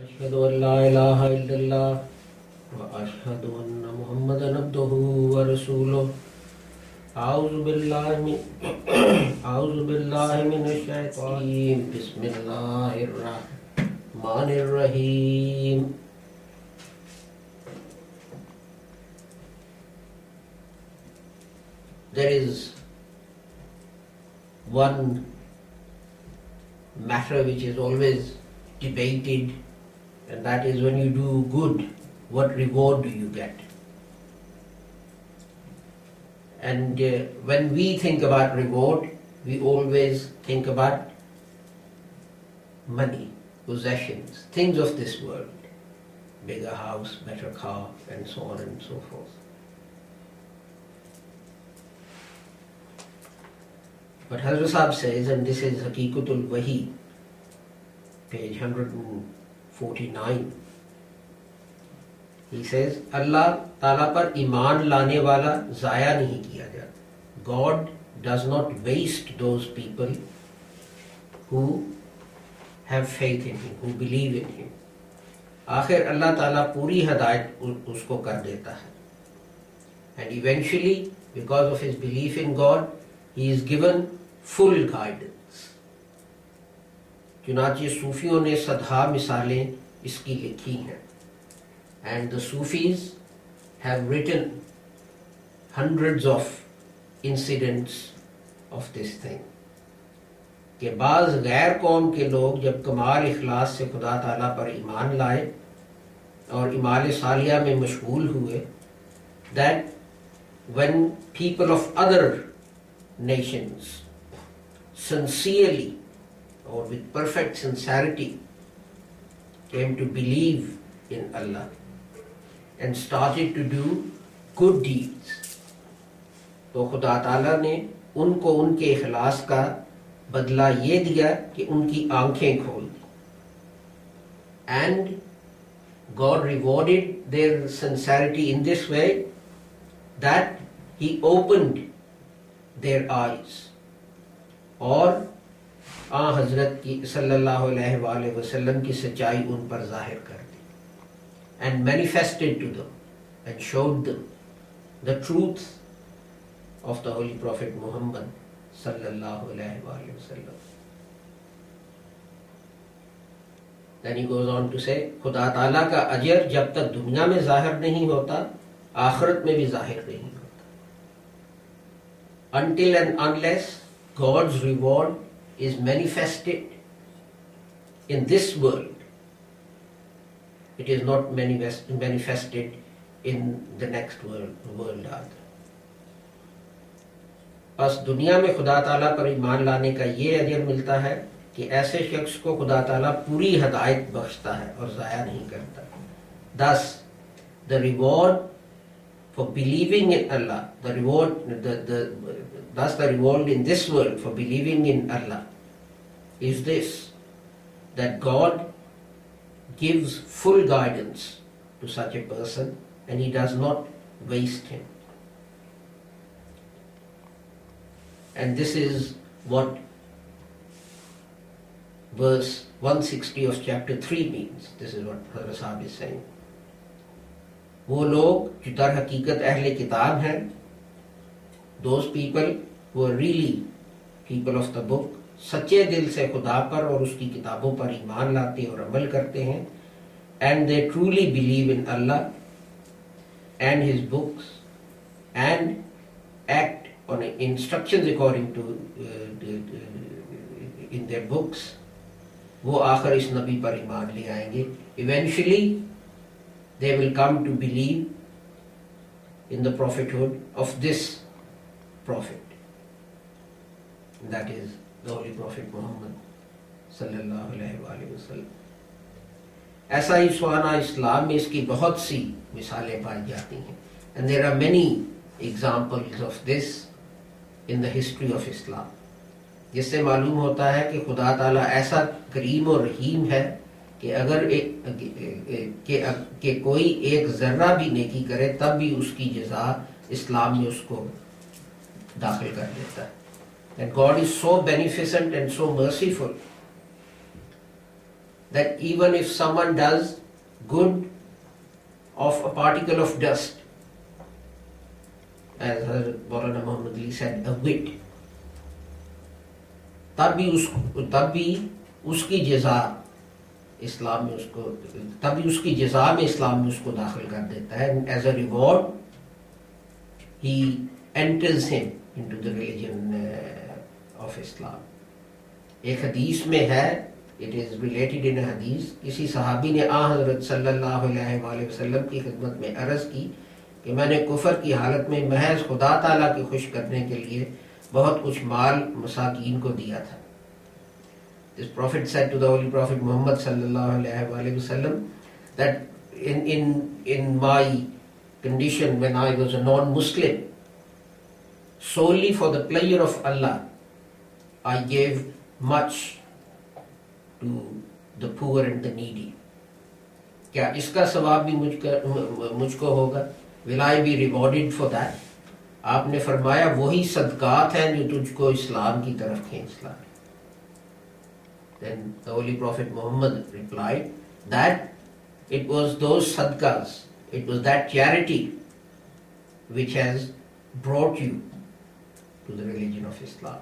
अशहदु अल्ला इलाहा इल्लल्लाह व अशहदु अन्ना मुहम्मदन अब्दुहु व रसूलुहु। आउज़ु बिल्लाहि मिनश शैतानिर रजीम। बिस्मिल्लाहिर रहमानिर रहीम। There is one matter which is always debated, and that is when you do good, what reward do you get? And when we think about reward, we always think about money, possessions, things of this world, bigger house, better car, and so on and so forth. But Hazrat Sahib says, and this is Haqiqatul Wahi, page 149, he says, Allah Ta'ala par iman lane wala zaya nahi kiya jata. God does not waste those people who have faith in Him, who believe in Him. आखिर Allah Ta'ala पूरी हदायत उसको कर देता है. And eventually, because of his belief in God, he is given full guidance. चुनांचे सूफियों ने सदा मिसालें इसकी लिखी हैं. And the Sufis have written hundreds of incidents of this thing. कि बाज़ गैर कौम के लोग जब कमाल इखलास से खुदा ताला पर ईमान लाए और इमाल सालिया में मशगूल हुए, that when people of other nations sincerely or with perfect sincerity came to believe in Allah and started to do good deeds, तो खुदा ताला ने उनको उनके इखलास का बदला ये दिया कि उनकी आंखें खोल दी. And God rewarded their sincerity in this way that He opened their eyes और हज़रत की सल्लल्लाहु अलैहि वसल्लम की सच्चाई उन पर जाहिर कर दी, and manifested to them and showed them the truth of the Holy Prophet Muhammad sallallahu alaihi wasallam. Then he goes on to say, खुदा ताला का अजर जब तक दुनिया में जाहिर नहीं होता, आखिरत में भी जाहिर नहीं होता. Until and unless God's reward is manifested in this world, it is not manifested in the next world either. बस दुनिया में खुदा ताला पर ईमान लाने का ये अजर मिलता है कि ऐसे शख्स को खुदा ताला पूरी हदायत बख्शता है और ज़ाया नहीं करता. Thus, the reward for believing in Allah, the reward in this world for believing in Allah is this, that God gives full guidance to such a person and He does not waste him. And this is what verse 160 of chapter 3 means. This is what Hazrat Sahib is saying. वो लोग जो दर हकीकत अहले किताब हैं, those people who are really people of the book, सच्चे दिल से खुदा पर और उसकी किताबों पर ईमान लाते और अमल करते हैं, and they truly believe in Allah and His books and act on instructions according to in their books, वो आखिर इस नबी पर ईमान ले आएंगे. Eventually they will come to believe in the prophethood of this prophet, that is the Holy Prophet Muhammad sallallahu alaihi wasallam. ऐसा ही सुहाना इस्लाम में इसकी बहुत सी मिसालें पाई जाती हैं. And there are many examples of this in the history of Islam, जिससे मालूम होता है कि खुदा ताला ऐसा करीम और रहीम है कि अगर कि कोई एक जर्रा भी नेकी करे तब भी उसकी जज़ा इस्लाम में उसको दाखिल कर देता है. And God is so beneficent and so merciful that even if someone does good of a particle of dust, as Maulana Muhammad Ali said, a whit, तब भी उसकी जज़ा इस्लाम में उसको, तभी उसकी जज़ा में इस्लाम में उसको दाखिल कर देता है, and as a reward he enters him into the religion of Islam. एक हदीस में है, it is related in a hadith, किसी सहाबी ने हज़रत सल्लल्लाहु अलैहि वसल्लम की खिदमत में अर्ज़ की कि मैंने कुफर की हालत में महज खुदा ताला की खुश करने के लिए बहुत कुछ माल मसाकीन को दिया था. This Prophet said to the Holy Prophet Muhammad sallallahu alaihi wasallam that in my condition when I was a non-Muslim, solely for the pleasure of Allah, I gave much to the poor and the needy. क्या इसका सवाब भी मुझको होगा? Will I be rewarded for that? आपने फरमाया वही सदकात हैं जो तुझको इस्लाम की तरफ खींच लाए. Then the Holy Prophet Muhammad replied that it was those sadqas, it was that charity which has brought you to the religion of Islam.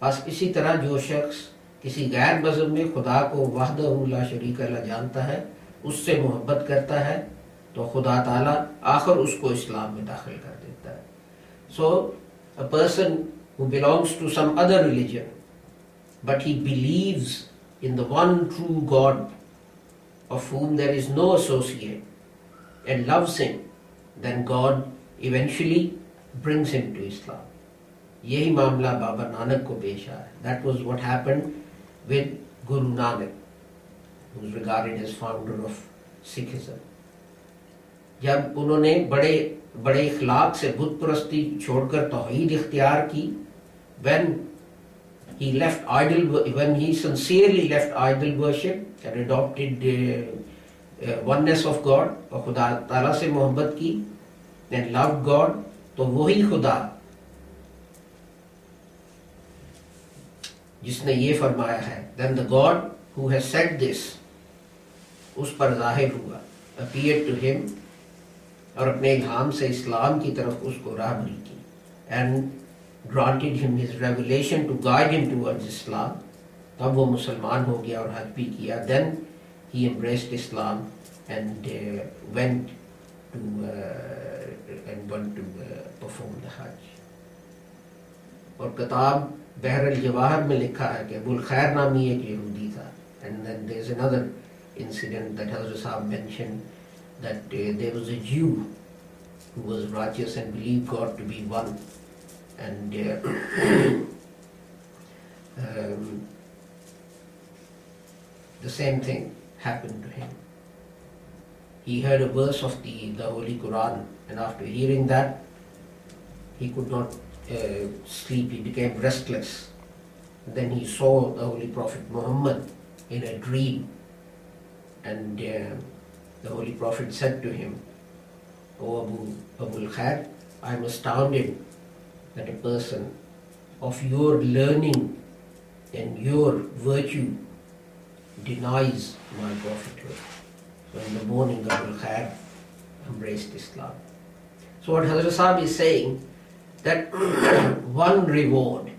बस इसी तरह जो शख्स किसी गैर मज़हब में खुदा को वहदहू ला शरीक ला जानता है, उससे मोहब्बत करता है, तो खुदा ताला आखिर उसको इस्लाम में दाखिल कर देता है. So a person who belongs to some other religion, but he believes in the one true God of whom there is no associate and loves him, then God eventually brings him to Islam. यही मामला बाबा नानक को पेश आया. That was what happened with Guru Nanak, who is regarded as founder of Sikhism. जब उन्होंने बड़े बड़े इखलाक से बुत परस्ती छोड़कर तौहीद इख्तियार की, when he sincerely left idol worship and adopted oneness of God और खुदा ताला से मोहब्बत की and loved God, तो वही खुदा जिसने ये फरमाया है, then the God who has said this उस पर जाहिर हुआ, appeared to him और अपने इल्हाम से इस्लाम की तरफ उसको राहबरी की and granted him his revelation to guide him towards Islam. तब वो मुसलमान हो गया और हज भी किया. Then he embraced Islam and went to perform the Hajj. और किताब बहर अल-जवाहर में लिखा है कि अबुल खैर नामी एक यहूदी था. And then there's another incident that Hazrat Sahab mentioned, that there was a Jew who was righteous and believed God to be one, and the same thing happened to him. He heard a verse of the Holy Quran, and after hearing that, he could not sleep. He became restless. Then he saw the Holy Prophet Muhammad in a dream, and the Holy Prophet said to him, "O Abul Khair, I am astounded that a person of your learning and your virtue denies my prophethood." So in the morning, Abul Khair embraced Islam. So what Hazrat Sahib is saying, that one reward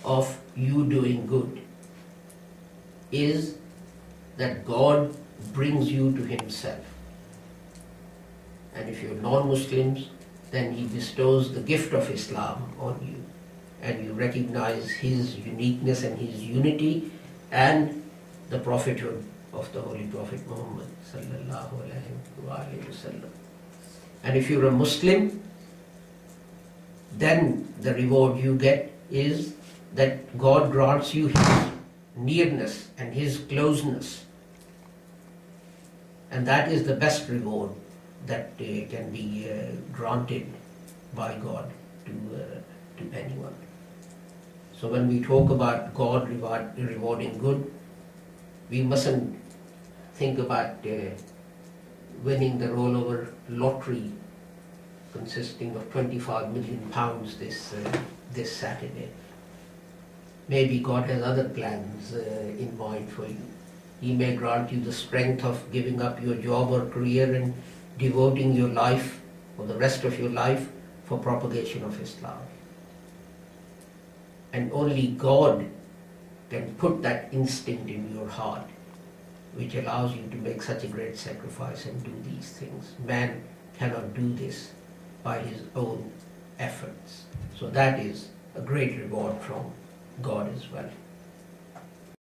of you doing good is that God brings you to Himself. And if you're non-Muslims, then He bestows the gift of Islam on you, and you recognize His uniqueness and His unity and the prophethood of the Holy Prophet Muhammad sallallahu alaihi wasallam. And if you're a Muslim, then the reward you get is that God grants you His nearness and His closeness, and that is the best reward that can be granted by God to anyone. So when we talk about God rewarding good, we mustn't think about winning the rollover lottery consisting of £25 million this Saturday. Maybe God has other plans in mind for you. He may grant you the strength of giving up your job or career and devoting your life, or the rest of your life, for propagation of Islam. And only God can put that instinct in your heart, which allows you to make such a great sacrifice and do these things. Man cannot do this by his own efforts. So that is a great reward from God as well.